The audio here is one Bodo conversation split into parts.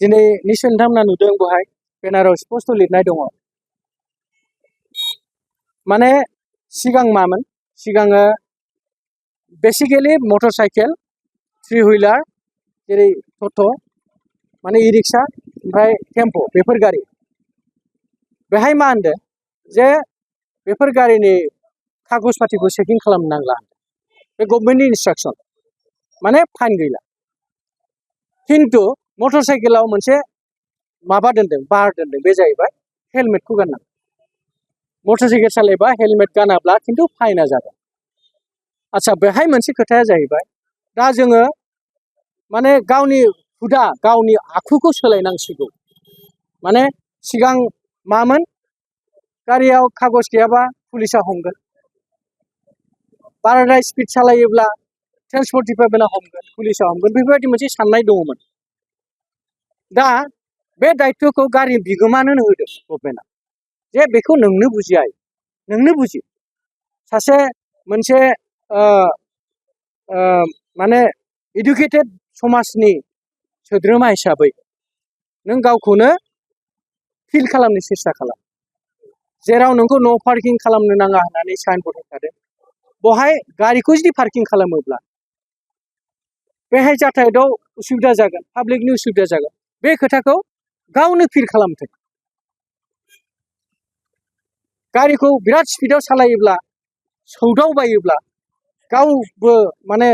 दिनै निश्चय नोंथांमोना नुदों बहाय बेनाराव स्पष्ट लिरनाय दङ माने सिगां मामोन सिगाङो basically motor cycle three wheeler जेरै टट' माने इ रिक्सा ओमफ्राय टेम्प' बेफोर गारि बेहाय मा होनदों जे बेफोर गारिनि कागज पातिखौ चेकिं खालामनो नांला बे गभर्नमेन्टनि इन्सट्राक्सन माने फाइन गैला खिन्थु मटर साइकेलाव मोनसे माबा दोनदों बार दोनदों बे जाहैबाय हेलमेटखौ गाननांगौ मटर साइकेल सालायबा हेलमेट गानाब्ला खिन्थु फाइना जागोन आच्छा बेहाय मोनसे खोथाया जाहैबाय दा जोङो माने गावनि हुदा गावनि आखुखौ सोलायनांसिगौ माने सिगां मामोन गारियाव कागज गैयाबा पुलिसा हमगोन बाराद्राय स्पिड सालायोब्ला ट्रेन्सपर्ट डिपार्टमेन्टआ हमगोन पुलिसा हमगोन बेफोरबायदि मोनसे साननाय दङमोन दा बे दायित्वखौ गारि बिगोमानो होदों गभर्नमेन्टआ जे बेखौ नोंनो बुजिया नोंनो बुजि सासे मोनसे माने इडुकेटेड समाजनि सोद्रोमा हिसाबै नों गावखौनो फिल खालामनो सेस्था खालाम जेराव नोंखौ नो पार्किं खालामनो नाङा होननानै साइनबोर्ड होखादों बहाय गारिखौ जुदि पार्किं खालामोब्ला बेहाय जाथायदाव उसुबिदा जागोन पाब्लिकनि उसुबिदा जागोन बे खोथाखौ गावनो फिल खालामथों गारिखौ बिराद स्पिडाव सालायोब्ला सौदावबायोब्ला गावबो माने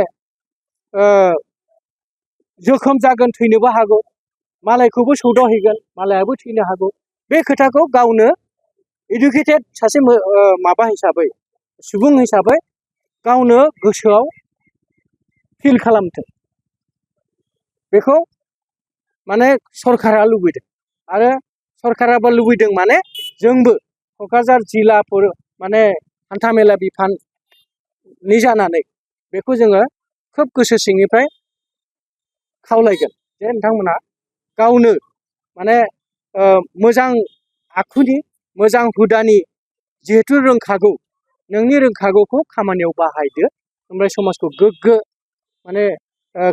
जोखोम जागोन थैनोबो हागौ मालायखौबो सौदावहैगोन मालायाबो थैनो हागौ बे खोथाखौ गावनो इडुकेटेड सासे माबा हिसाबै सुबुं हिसाबै गावनो गोसोआव फिल खालामथों बेखौ माने सरकारा लुबैदों आरो सरकाराबो लुबैदों माने जोंबो क'क्राझार जिल्लाफोर माने हान्थामेला बिफाननि जानानै बेखौ जोङो खोब गोसो सिंनिफ्राय खावलायगोन जे नोंथांमोना गावनो माने मोजां आखुनि मोजां हुदानि जिहेतु रोंखागौ नोंनि रोंखागौखौ खामानियाव बाहायदो ओमफ्राय समाजखौ गोग्गो माने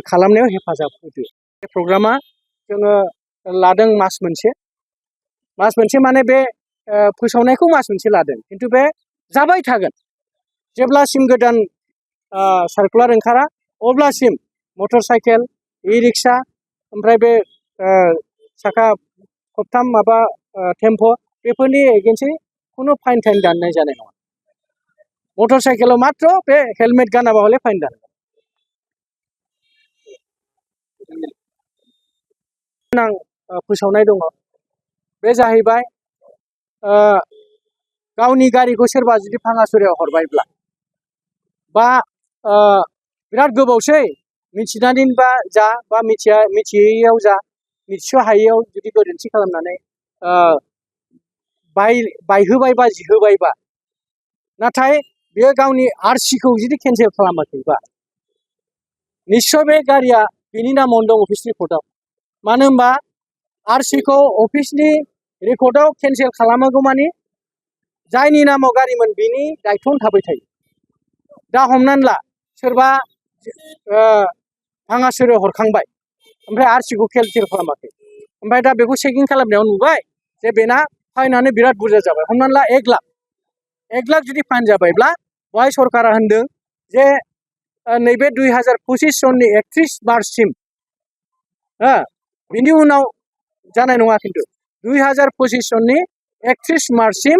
खालामनायाव हेफाजाब होदो बे प्रग्रामा जोङो लादों मास मोनसे माने बे फोसावनायखौ मास मोनसे लादों खिन्थु बे जाबाय थागोन जेब्लासिम गोदान सार्कुलार ओंखारा अब्लासिम मटर साइकेल इ रिक्सा ओमफ्राय बे साखा खबथाम माबा टेम्प' बेफोरनि एगेन्सै खुनु फाइन दाननाय जानाय नङा मटर साइकेलाव मात्र बे हेलमेट गानाबा हले फाइन दानगोन गोनां फोसावनाय दङ बे जाहैबाय गावनि गारिखौ सोरबा जुदि भाङासुरायाव हरबायब्ला बा बिराद गोबावसै मिथिनानैबा जा बा मिथियैयाव जा मिथिस' हायैयाव जुदि गोरोन्थि खालामनानै बायहोबाय बा जिहोबायबा नाथाय बेयो गावनि आरसिखौ जुदि केन्सेल खालामाखैबा निश्चय बे गारिया बेनि नामावनो दं अफिस रिपर्टआव मानो होनबा आरसिखौ अफिसनि रेकर्डआव केन्सेल खालामनांगौ मानि जायनि नामाव गारिमोन बिनि दायित्वआवनो थाबाय थायो दा हमनानै ला सोरबा भाङासुरायाव हरखांबाय ओमफ्राय आरसिखौ केन्सेल खालामाखै ओमफ्राय दा बेखौ चेकिं खालामनायाव नुबाय जे बेना फाइनानो बिराद बुरजा जाबाय हमनानै ला 1 लाख जुदि फाइन जाबायब्ला बहाय सरकारा होनदों जे नैबे 2025 सननि 31 मार्चसिम बिनि उनाव जानाय नङा खिन्थु 2025 सननि 31 मार्चसिम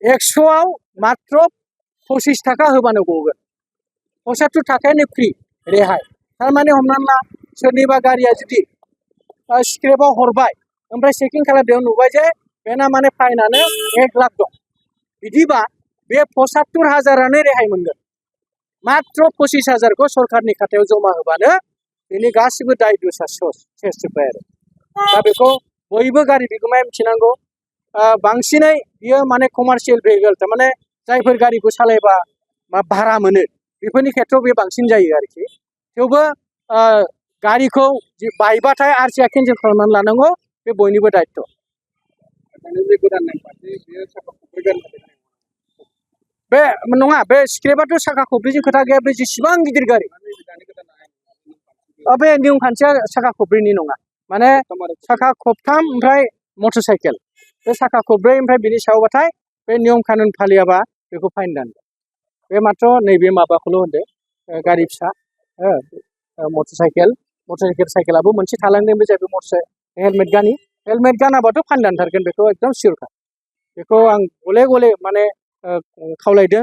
100आव मात्र 25 थाखा होबानो गगोन 75 थाखायानो फ्रि रेहाय थारमाने हमनानै ला सोरनिबा गारिया जुदि स्क्रेपआव हरबाय ओमफ्राय चेकिं खालामनायाव नुबाय जे बेना माने फाइनानो 1 लाख दं बिदिबा बे 75,000आनो रेहाय मोनगोन मात्र 25,000खौ सरकारनि खातायाव जमा होबानो बेनि गासिबो दाय दोसा सेस जोब्बाय आरो दा बेखौ बयबो गारि बिगोमाया मिथिनांगौ बांसिनै बियो माने कमार्शियेल भेहिकेल थारमाने जायफोर गारिखौ सालायबा भारा मोनो बेफोरनि खेथ्रआव बे बांसिन जायो आरोखि थेवबो गारिखौ बायबाथाय आरसिया केन्सेल खालामनानै लानांगौ बे बयनिबो दायित्व बे नङा बे स्क्रेपआथ' साखा खब्रैजों खोथा गैया बे जेसेबां गिदिर गारि बे नियम खान्थिया साखा खब्रैनि नङा माने साखा खबथाम ओमफ्राय मटर साइकेल बे साखा खबब्रै ओमफ्राय बिनि सायावबाथाय बे नियम कानुन फालियाबा बेखौ फाइन दानगोन बे माथ्र नैबे माबाखौल' होनदो गारि फिसा मटर साइकेलाबो मोनसे थालांदों बे जाहैबाय हेलमेट गानाबाथ' फाइन दानथारगोन बेखौ एकदम सियरखा बेखौ आं गले गले माने खावलायदों